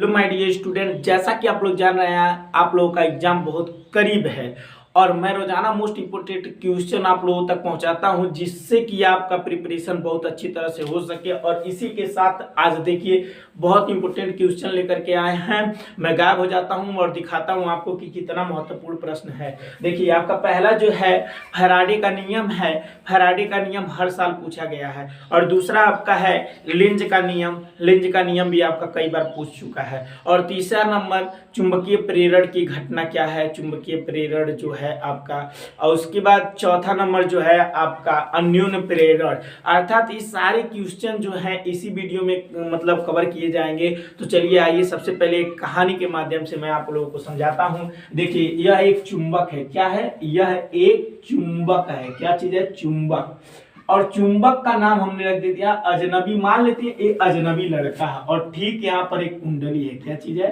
Hello my dear student, जैसा कि आप लोग जान रहे हैं आप लोगों का एग्जाम बहुत करीब है और मैं रोजाना मोस्ट इम्पोर्टेंट क्वेश्चन आप लोगों तक पहुंचाता हूं जिससे कि आपका प्रिपरेशन बहुत अच्छी तरह से हो सके। और इसी के साथ आज देखिए बहुत इंपॉर्टेंट क्वेश्चन लेकर के आए हैं। मैं गायब हो जाता हूं और दिखाता हूं आपको कि कितना महत्वपूर्ण प्रश्न है। देखिए आपका पहला जो है फैराडे का नियम है। फैराडे का नियम हर साल पूछा गया है। और दूसरा आपका है लेंज का नियम। लेंज का नियम भी आपका कई बार पूछ चुका है। और तीसरा नंबर चुंबकीय प्रेरण की घटना क्या है, चुंबकीय प्रेरण जो है आपका। और उसके बाद चौथा नंबर जो है आपका अन्योन्य प्रेरण। अर्थात ये सारे क्वेश्चन जो है इसी वीडियो में मतलब कवर किए जाएंगे। तो चलिए आइए सबसे पहले एक कहानी के माध्यम से मैं आप लोगों को समझाता हूँ। देखिए यह एक चुंबक है। क्या है? यह एक चुंबक है। क्या चीज है? चुंबक। और चुंबक का नाम हमने रख दे दिया अजनबी। मान लेते हैं ये अजनबी लड़का है और ठीक यहाँ पर एक कुंडली है। क्या चीज है?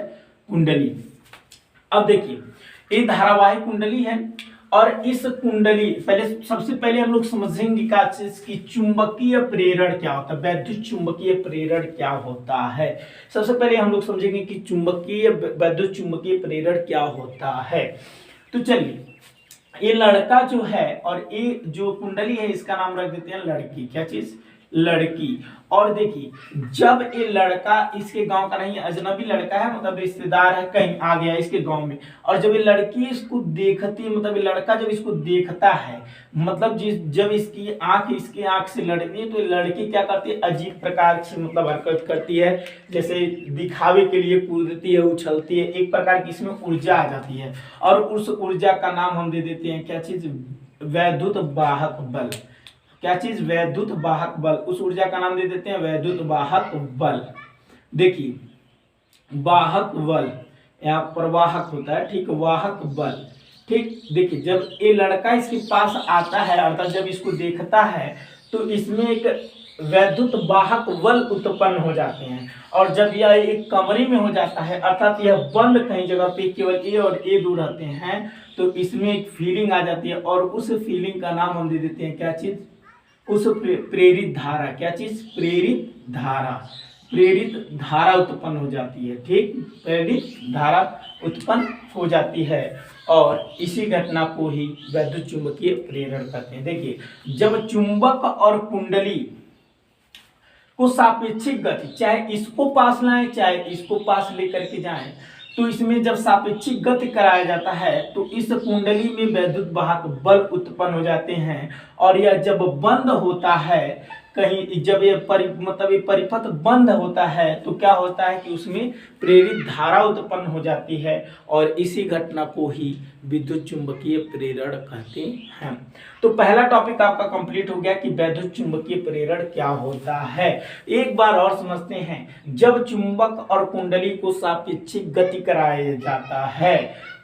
कुंडली। अब देखिए ये धारावाहिक कुंडली है और इस कुंडली सबसे पहले हम लोग समझेंगे क्या चीज की चुंबकीय प्रेरण क्या होता है, वैद्युत चुंबकीय प्रेरण क्या होता है। सबसे पहले हम लोग समझेंगे कि चुंबकीय वैद्युत चुंबकीय प्रेरण क्या होता है। तो चलिए ये लड़का जो है और ये जो कुंडली है इसका नाम रख देते हैं लड़की। क्या चीज? लड़की। और देखिए जब ये लड़का इसके गांव का नहीं अजनबी लड़का है, मतलब रिश्तेदार है, कहीं आ गया इसके गांव में। और जब ये लड़की इसको देखती है, मतलब ये लड़का जब इसको देखता है, मतलब जब इसकी आंख इसके आंख से लड़ती है तो ये लड़की क्या करती है अजीब प्रकार से मतलब हरकत करती है। जैसे दिखावे के लिए कूदती है, उछलती है, एक प्रकार की इसमें ऊर्जा आ जाती है। और उस ऊर्जा का नाम हम दे देते हैं क्या चीज? वैद्युत वाहक बल। क्या चीज? वैद्युत वाहक बल। उस ऊर्जा का नाम दे देते हैं वैद्युत वाहक बल। देखिए वाहक बल यहाँ पर वाहक होता है, ठीक, वाहक बल। ठीक, देखिए जब ये लड़का इसके पास आता है अर्थात जब इसको देखता है तो इसमें एक वैद्युत वाहक बल उत्पन्न हो जाते हैं। और जब यह एक कमरे में हो जाता है अर्थात यह बंद कहीं जगह पे केवल ए और ए दूर रहते हैं तो इसमें एक फीलिंग आ जाती है और उस फीलिंग का नाम हम दे देते हैं क्या चीज? उस प्रेरित धारा। क्या चीज? प्रेरित धारा। प्रेरित धारा उत्पन्न हो जाती है। ठीक, प्रेरित धारा उत्पन्न हो जाती है और इसी घटना को ही वैद्युत चुंबकीय प्रेरण कहते हैं। देखिए जब चुंबक और कुंडली को सापेक्षिक गति, चाहे इसको पास लाएं चाहे इसको पास लेकर के जाएं, तो इसमें जब सापेक्षिक गति कराया जाता है तो इस कुंडली में वैद्युत वाहक बल उत्पन्न हो जाते हैं। और यह जब बंद होता है कहीं, जब ये मतलब ये परिपथ बंद होता है तो क्या होता है कि उसमें प्रेरित धारा उत्पन्न हो जाती है और इसी घटना को ही विद्युत चुंबकीय प्रेरण कहते हैं। तो पहला टॉपिक आपका कंप्लीट हो गया कि वैद्युत चुंबकीय प्रेरण क्या होता है। एक बार और समझते हैं। जब चुंबक और कुंडली को सापेक्षिक गति कराया जाता है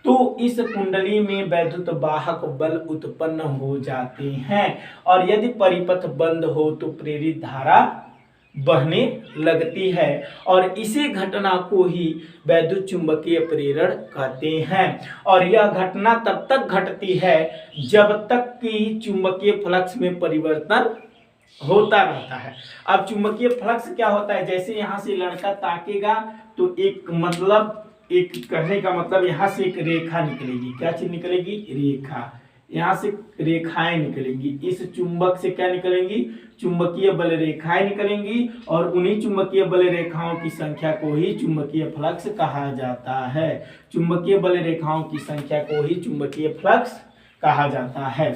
तो इस कुंडली में वैद्युत वाहक बल उत्पन्न हो जाते हैं और यदि परिपथ बंद हो तो प्रेरित धारा बहने लगती है और इसी घटना को ही वैद्युत चुंबकीय प्रेरण कहते हैं। और यह घटना तब तक घटती है जब तक कि चुंबकीय फ्लक्स में परिवर्तन होता रहता है। अब चुंबकीय फ्लक्स क्या होता है? जैसे यहाँ से लड़का ताकेगा तो एक मतलब एक कहने का मतलब यहाँ से एक रेखा निकलेगी। क्या चीज निकलेगी? रेखा। यहाँ से रेखाएं निकलेंगी। इस चुंबक से क्या निकलेंगी? चुंबकीय बल रेखाएं निकलेंगी और उन्हीं चुंबकीय बल रेखाओं की संख्या को ही चुंबकीय फ्लक्स कहा जाता है। चुंबकीय बल रेखाओं की संख्या को ही चुंबकीय फ्लक्स कहा जाता है।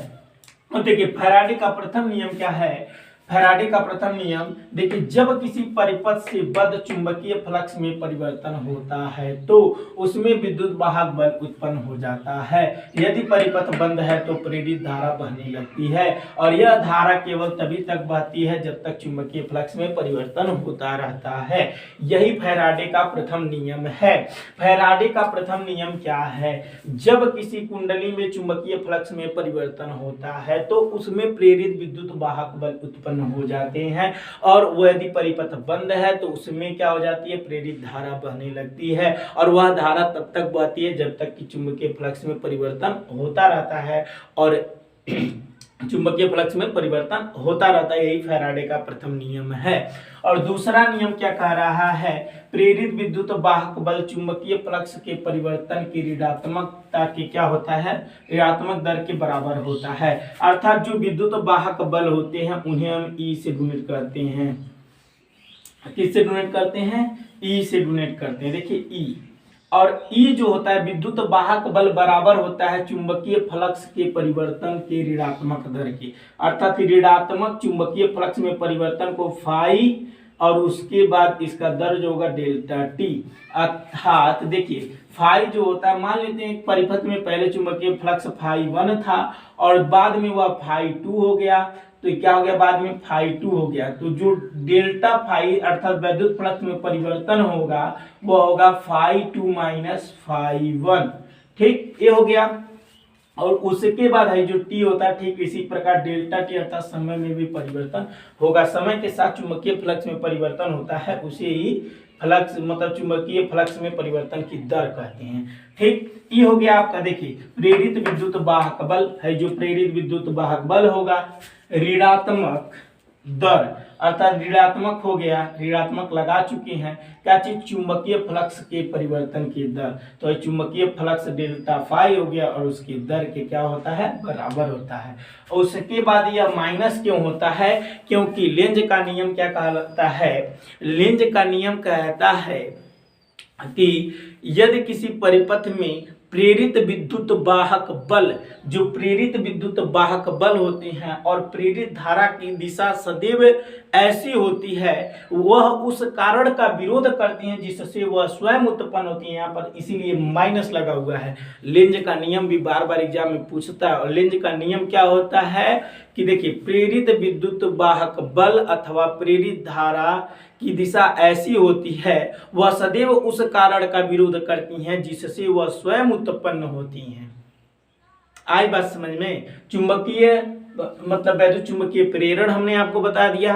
और देखिए फैराडे का प्रथम नियम क्या है? फैराडे का प्रथम नियम देखिए जब किसी परिपथ से बद्ध चुंबकीय फ्लक्स में परिवर्तन होता है तो उसमें विद्युत वाहक बल उत्पन्न हो जाता है। यदि परिपथ बंद है तो प्रेरित धारा बहने लगती है और यह धारा केवल तभी तक बहती है जब तक चुंबकीय फ्लक्स में परिवर्तन होता रहता है। यही फैराडे का प्रथम नियम है। फैराडे का प्रथम नियम क्या है? जब किसी कुंडली में चुंबकीय फ्लक्स में परिवर्तन होता है तो उसमें प्रेरित विद्युत वाहक बल उत्पन्न हो जाते हैं और वो यदि परिपथ बंद है तो उसमें क्या हो जाती है? प्रेरित धारा बहने लगती है और वह धारा तब तक बहती है जब तक कि चुंबकीय फ्लक्स में परिवर्तन होता रहता है। और चुंबकीय फ्लक्स में परिवर्तन होता रहता है, यही फैराडे का प्रथम नियम है। और दूसरा नियम क्या कह रहा है, प्रेरित विद्युत वाहक बल चुंबकीय फ्लक्स के परिवर्तन की ऋणात्मकता के क्या होता है, ऋणात्मक दर के बराबर होता है। अर्थात जो विद्युत वाहक बल होते हैं उन्हें हम ई से गुणित करते हैं। किससे डोनेट करते हैं, ई से डोनेट करते हैं। देखिए ई और ई जो होता है विद्युत वाहक बल बराबर होता है चुंबकीय फ्लक्स के परिवर्तन के ऋणात्मक दर के। अर्थात ऋणात्मक चुंबकीय फ्लक्स में परिवर्तन को फाई और उसके बाद इसका दर जो होगा डेल्टा टी। अर्थात देखिए फाई जो होता है, मान लेते हैं एक परिपथ में पहले चुंबकीय फ्लक्स फाई 1 था और बाद में वह फाई 2 हो गया, तो क्या हो गया, बाद में फाई 2 हो गया। तो जो डेल्टा फाई अर्थात विद्युत फ्लक्स में परिवर्तन होगा वो होगा फाई 2 माइनस फाई 1। ठीक, ये हो गया। और उसके बाद है जो टी होता है, ठीक इसी प्रकार डेल्टा टी अर्थात समय में भी परिवर्तन होगा। समय के साथ चुंबकीय फ्लक्स में परिवर्तन होता है, उसे ही फ्लक्स मतलब चुंबकीय फ्लक्स में परिवर्तन की दर कहते हैं। ठीक, ये हो गया आपका। देखिए प्रेरित विद्युत वाहक बल है, जो प्रेरित विद्युत वाहक बल होगा ऋणात्मक दर अर्थात ऋणात्मक हो गया, ऋणात्मक लगा चुके हैं क्या चीज, चुंबकीय फ्लक्स के परिवर्तन की दर। तो चुंबकीय फ्लक्स डेल्टा फाई हो गया और उसकी दर के क्या होता है, बराबर होता है। और उसके बाद यह माइनस क्यों होता है, क्योंकि लेंज का नियम क्या कहता है, लेंज का नियम कहता है कि यदि किसी परिपथ में प्रेरित विद्युत वाहक बल, जो प्रेरित विद्युत वाहक बल होते हैं और प्रेरित धारा की दिशा सदैव ऐसी होती है, वह उस कारण का विरोध करती हैं जिससे वह स्वयं उत्पन्न होती है। यहाँ पर इसीलिए माइनस लगा हुआ है। लेंज का नियम भी बार बार एग्जाम में पूछता है और लेंज का नियम क्या होता है कि देखिए प्रेरित विद्युत वाहक बल अथवा प्रेरित धारा की दिशा ऐसी होती है, वह सदैव उस कारण का विरोध करती हैं जिससे वह स्वयं उत्पन्न होती हैं। आई बात समझ में। चुंबकीय मतलब वैद्युत चुंबकीय प्रेरण हमने आपको बता दिया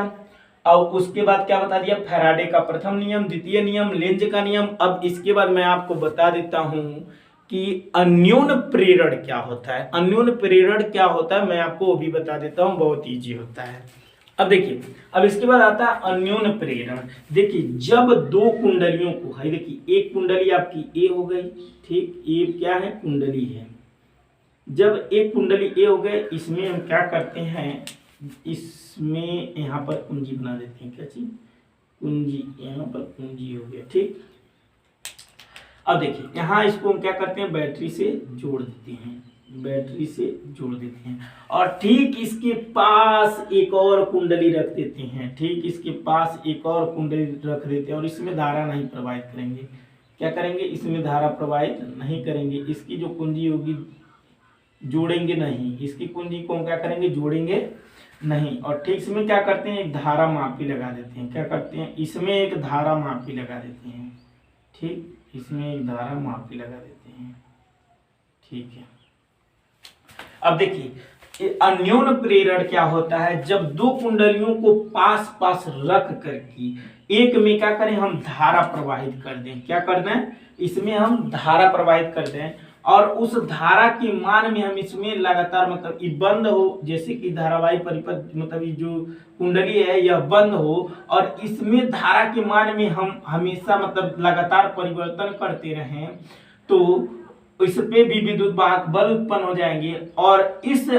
और उसके बाद क्या बता दिया, फैराडे का प्रथम नियम, द्वितीय नियम, लेंज का नियम। अब इसके बाद मैं आपको बता देता हूं कि अन्योन प्रेरण क्या होता है। अन्योन प्रेरण क्या होता है मैं आपको वो भी बता देता हूं, बहुत ईजी होता है। अब देखिए, अब इसके बाद आता है अन्योन प्रेरण। देखिए जब दो कुंडलियों को है, देखिए एक कुंडली आपकी ए हो गई, ठीक, ये क्या है, कुंडली है। जब एक कुंडली ए हो गए, इसमें हम क्या करते हैं, इसमें यहाँ पर कुंजी बना देते हैं। क्या चीज, कुंजी, यहाँ पर कुंजी हो गया। ठीक, अब देखिए यहाँ इसको हम क्या करते हैं, बैटरी से जोड़ देते हैं, बैटरी से जोड़ देते हैं और ठीक इसके पास एक और कुंडली रख देते हैं। ठीक, इसके पास एक और कुंडली रख देते हैं और इसमें धारा नहीं प्रवाहित करेंगे। क्या करेंगे, इसमें धारा प्रवाहित नहीं करेंगे। इसकी जो कुंजी होगी जोड़ेंगे नहीं, इसकी कुंजी को हम क्या करेंगे, जोड़ेंगे नहीं। और ठीक इसमें क्या करते हैं, एक धारा मापी लगा देते हैं। क्या करते हैं, इसमें एक धारा मापी लगा देते हैं। ठीक, इसमें एक धारा मापी लगा देते हैं। ठीक है, अब देखिए अन्योन प्रेरण क्या होता है, जब दो कुंडलियों को पास पास रख करके एक में क्या करें, हम धारा प्रवाहित कर दें। क्या करना है, इसमें हम धारा प्रवाहित कर दें और उस धारा के मान में हम इसमें लगातार मतलब ये बंद हो, जैसे कि धारावाही परिपथ मतलब ये जो कुंडली है यह बंद हो और इसमें धारा के मान में हम हमेशा मतलब लगातार परिवर्तन करते रहें, तो इस पे भी विद्युत वाहक बल उत्पन्न हो जाएंगे। और इस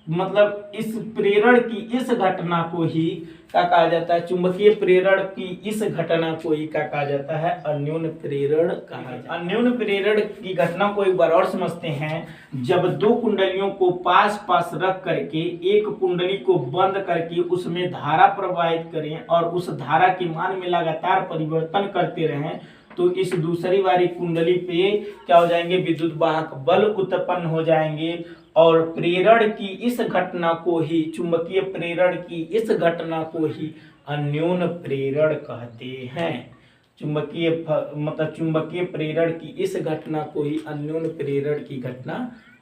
मतलब इस प्रेरण की इस घटना को ही क्या कहा जाता है, चुंबकीय प्रेरण की इस घटना को ही क्या कहा जाता है, अन्योन प्रेरण कहा जाता है। अन्योन प्रेरण की घटना को एक बार और समझते हैं। जब दो कुंडलियों को पास पास रख करके एक कुंडली को बंद करके उसमें धारा प्रवाहित करें और उस धारा के मान में लगातार परिवर्तन करते रहें, तो इस दूसरी वाली कुंडली पे क्या हो जाएंगे, विद्युत वाहक बल उत्पन्न हो जाएंगे और प्रेरण की इस घटना को ही, चुंबकीय प्रेरण की इस घटना को ही अन्योन प्रेरण कहते हैं। चुंबकीय मतलब चुंबकीय प्रेरण की इस घटना को ही अन्योन प्रेरण की घटना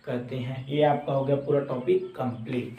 कहते हैं। ये आपका हो गया पूरा टॉपिक कंप्लीट।